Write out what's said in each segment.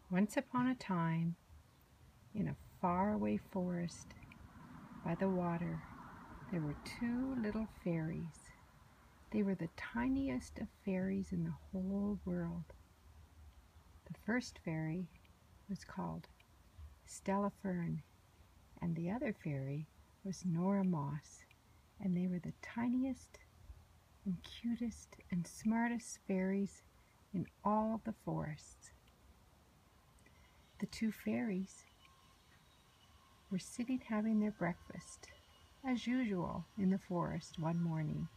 Once upon a time, in a faraway forest by the water, there were two little fairies. They were the tiniest of fairies in the whole world. The first fairy was called Stella Fern, and the other fairy was Nora Moss, and they were the tiniest and cutest and smartest fairies in all the forests. The two fairies were sitting having their breakfast, as usual, in the forest one morning.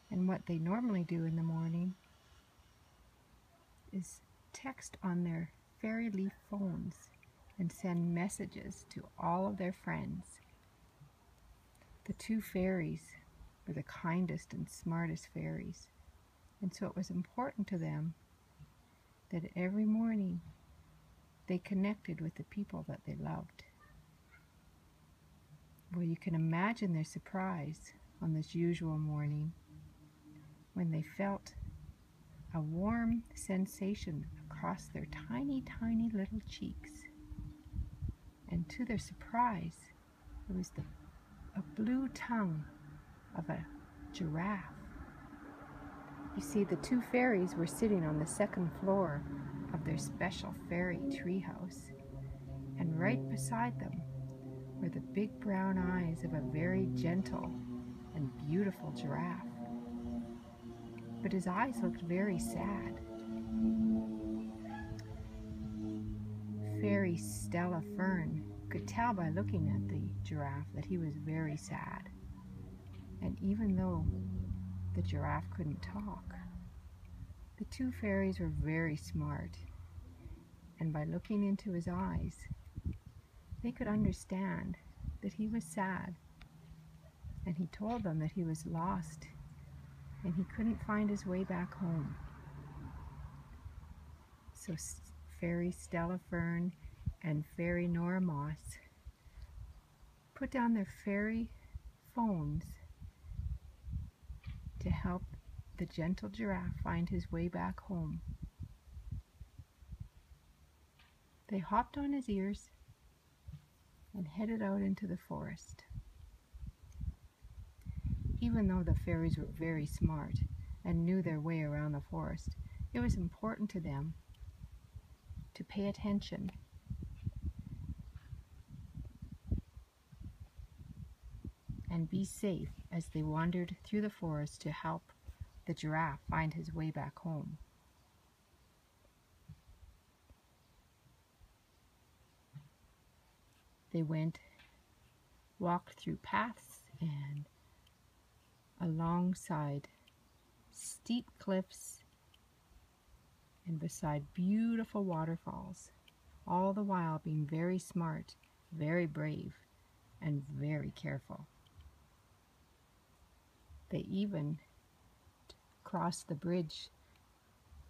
And what they normally do in the morning is text on their fairy leaf phones and send messages to all of their friends. The two fairies were the kindest and smartest fairies, and so it was important to them that every morning they connected with the people that they loved. Well, you can imagine their surprise on this usual morning when they felt a warm sensation across their tiny, tiny little cheeks. And to their surprise, it was a blue tongue of a giraffe. You see, the two fairies were sitting on the second floor of their special fairy treehouse, and right beside them were the big brown eyes of a very gentle and beautiful giraffe. But his eyes looked very sad. Fairy Stella Fern could tell by looking at the giraffe that he was very sad. And even though the giraffe couldn't talk, the two fairies were very smart, and by looking into his eyes, they could understand that he was sad, and he told them that he was lost and he couldn't find his way back home. So Fairy Stella Fern and Fairy Nora Moss put down their fairy phones to help the gentle giraffe find his way back home. They hopped on his ears and headed out into the forest. Even though the fairies were very smart and knew their way around the forest, it was important to them to pay attention and be safe as they wandered through the forest to help the giraffe find his way back home. They walked through paths and alongside steep cliffs and beside beautiful waterfalls, all the while being very smart, very brave, and very careful. They even crossed the bridge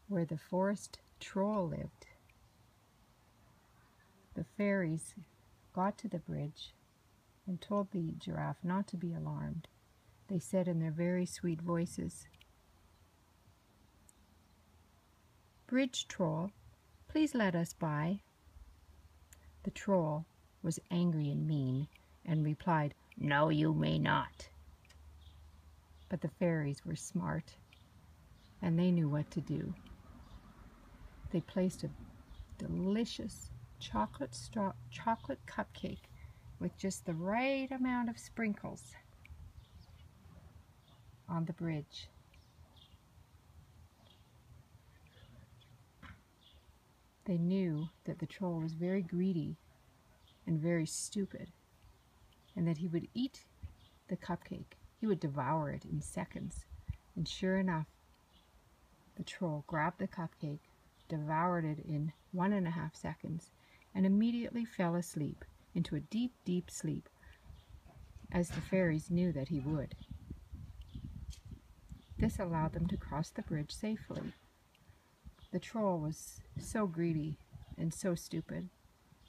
where the forest troll lived. The fairies got to the bridge and told the giraffe not to be alarmed. They said in their very sweet voices, "Bridge troll, please let us by." The troll was angry and mean and replied, "No, you may not." But the fairies were smart and they knew what to do. They placed a delicious chocolate cupcake with just the right amount of sprinkles on the bridge. They knew that the troll was very greedy and very stupid, and that he would eat the cupcake. He would devour it in seconds. And sure enough, the troll grabbed the cupcake, devoured it in 1.5 seconds, and immediately fell asleep into a deep, deep sleep, as the fairies knew that he would. This allowed them to cross the bridge safely. The troll was so greedy and so stupid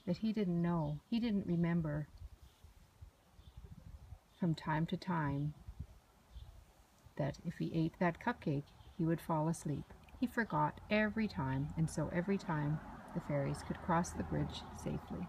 that he didn't remember from time to time that if he ate that cupcake, he would fall asleep. He forgot every time, and so every time the fairies could cross the bridge safely.